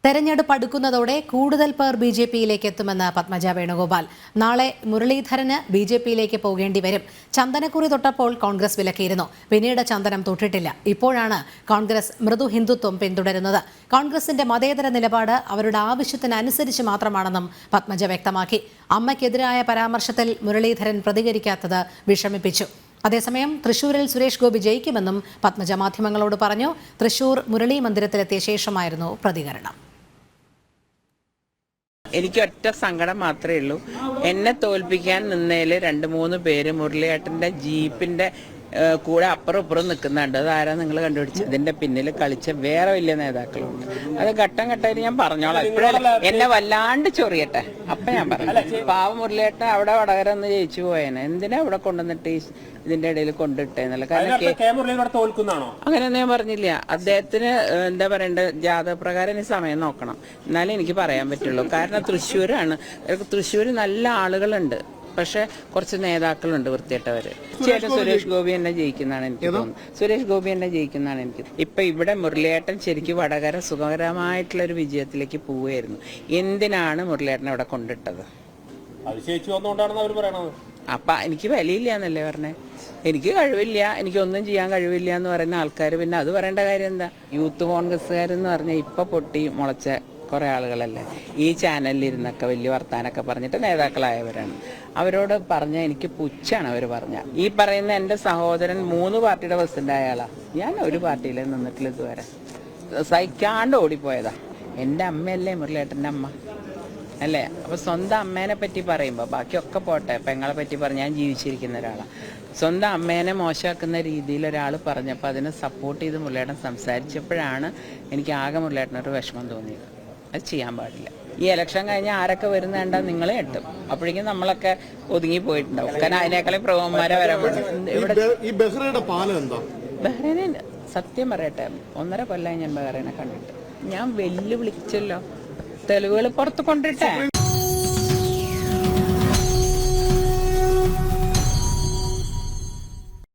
തെരഞ്ഞെടുപ്പ് അടുക്കുന്നതോടെ കൂടുതൽ പേർ ബി.ജെ.പിയിലേക്ക് എത്തുമെന്ന് പത്മജ വേണുഗോപാൽ. നാളെ മുരളീധരന് ബി.ജെ.പിയിലേക്ക് പോകേണ്ടി വരും. ചന്ദനക്കുറി തൊട്ടപ്പോൾ കോൺഗ്രസ് വിലക്കിയിരുന്നു. പിന്നീട് ചന്ദനം തൊട്ടിട്ടില്ല. ഇപ്പോഴാണ് കോൺഗ്രസ് മൃദു ഹിന്ദുത്വം പിന്തുടരുന്നത്. കോൺഗ്രസിന്റെ മതേതര നിലപാട് അവരുടെ ആവശ്യത്തിനനുസരിച്ച് മാത്രമാണെന്നും പത്മജ വ്യക്തമാക്കി. അമ്മയ്ക്കെതിരായ പരാമർശത്തിൽ മുരളീധരൻ പ്രതികരിക്കാത്തത് വിഷമിപ്പിച്ചു. അതേസമയം തൃശൂരിൽ സുരേഷ് ഗോപി ജയിക്കുമെന്നും പത്മജ മാധ്യമങ്ങളോട് പറഞ്ഞു. തൃശൂർ മുരളി മന്ദിരത്തിലെത്തിയ ശേഷമായിരുന്നു പ്രതികരണം. എനിക്ക് ഒറ്റ സങ്കടം മാത്രമേ ഉള്ളൂ. എന്നെ തോൽപ്പിക്കാൻ നിന്നതിൽ 2-3 പേര് മുരളിയേട്ടന്റെ ജീപ്പിന്റെ കൂടെ അപ്പുറം ഇപ്പുറം നിൽക്കുന്നുണ്ട്. അതാരാ നിങ്ങൾ കണ്ടുപിടിച്ചത്? ഇതിന്റെ പിന്നിൽ കളിച്ച വേറെ വലിയ നേതാക്കളുണ്ട്. അത് ഘട്ടം ഘട്ടമായിട്ട് ഞാൻ പറഞ്ഞോളാം. ഇപ്പോഴല്ല എന്നെ വല്ലാണ്ട് ചൊറിയട്ടെ, അപ്പൊ ഞാൻ പറഞ്ഞു. പാവ മുരളിയേട്ടൻ അവിടെ വടകര ഒന്ന് ജയിച്ചു പോയേനെ. എന്തിനാ ഇവിടെ കൊണ്ടുവന്നിട്ട് ഇതിന്റെ ഇടയിൽ കൊണ്ടിട്ടേന്നല്ല. കാരണം അങ്ങനെയൊന്നും ഞാൻ പറഞ്ഞില്ല. അദ്ദേഹത്തിന് എന്താ പറയണ്ടത്, ജാതകപ്രകാരം ഇനി സമയം നോക്കണം, എന്നാലേ എനിക്ക് പറയാൻ പറ്റുള്ളൂ. കാരണം തൃശ്ശൂരാണ്. തൃശ്ശൂർ നല്ല ആളുകളുണ്ട്, പക്ഷെ കുറച്ച് നേതാക്കളുണ്ട് വൃത്തിയിട്ടവര്. സുരേഷ് ഗോപി എന്നെ ജയിക്കുന്നതാണ് എനിക്ക് തോന്നുന്നത്. സുരേഷ് ഗോപി എന്നെ ജയിക്കുന്നതാണ് എനിക്ക്. ഇപ്പൊ ഇവിടെ മുരളിയേട്ടൻ ശരിക്കും വടകര സുഖകരമായിട്ടുള്ള ഒരു വിജയത്തിലേക്ക് പോവുകയായിരുന്നു. എന്തിനാണ് മുരളിയേട്ടൻ അവിടെ കൊണ്ടിട്ടത്? അപ്പൊ എനിക്ക് വിലയില്ല എന്നല്ലേ പറഞ്ഞേ. എനിക്ക് കഴിവില്ല, എനിക്കൊന്നും ചെയ്യാൻ കഴിവില്ല എന്ന് പറയുന്ന ആൾക്കാർ പിന്നെ അത് പറയേണ്ട കാര്യം എന്താ? യൂത്ത് കോൺഗ്രസ്സുകാരെന്ന് പറഞ്ഞാൽ ഇപ്പൊ പൊട്ടി മുളച്ച കുറെ ആളുകളല്ലേ ഈ ചാനലിൽ ഇരുന്നൊക്കെ വലിയ വർത്താനൊക്കെ പറഞ്ഞിട്ട് നേതാക്കളായവരാണ്. അവരോട് പറഞ്ഞ എനിക്ക് പുച്ഛാണ് അവർ പറഞ്ഞ. ഈ പറയുന്ന എൻ്റെ സഹോദരൻ 3 പാർട്ടിയുടെ പ്രസിഡന്റ് ആയ ആളാ. ഞാൻ ഒരു പാർട്ടിയിൽ നിന്നിട്ടില്ല ഇതുവരെ. സഹിക്കാണ്ട് ഓടിപ്പോയതാ. എൻ്റെ അമ്മയല്ലേ മുരളിയേട്ടൻ്റെ അമ്മ അല്ലേ? അപ്പൊ സ്വന്തം അമ്മേനെ പറ്റി പറയുമ്പോൾ ബാക്കിയൊക്കെ പോട്ടെ, പെങ്ങളെ പറ്റി പറഞ്ഞ് ഞാൻ ജീവിച്ചിരിക്കുന്ന ഒരാളാണ്. സ്വന്തം അമ്മേനെ മോശമാക്കുന്ന രീതിയിൽ ഒരാൾ പറഞ്ഞപ്പോൾ അതിനെ സപ്പോർട്ട് ചെയ്ത് മുരളിയേട്ടൻ സംസാരിച്ചപ്പോഴാണ് എനിക്ക് ആകെ മുരളിയേട്ടനൊരു വിഷമം തോന്നിയത്. അത് ചെയ്യാൻ പാടില്ല. ഈ ഇലക്ഷൻ കഴിഞ്ഞാൽ ആരൊക്കെ വരുന്നുണ്ടാ നിങ്ങളെ എട്ടും. അപ്പോഴേക്കും നമ്മളൊക്കെ ഒതുങ്ങി പോയിട്ടുണ്ടാവും. കാരണം അതിനേക്കാളും പ്രഭവന്മാരെ വരാൻ ബഹ്റൈനിൽ സത്യം പറയട്ടെ, 1.5 കൊല്ലമായി ഞാൻ ബഹ്റൈനെ കണ്ടിട്ട്. ഞാൻ വെല്ലുവിളിച്ചല്ലോ, തെളിവുകൾ പുറത്ത് കൊണ്ടിട്ടേ.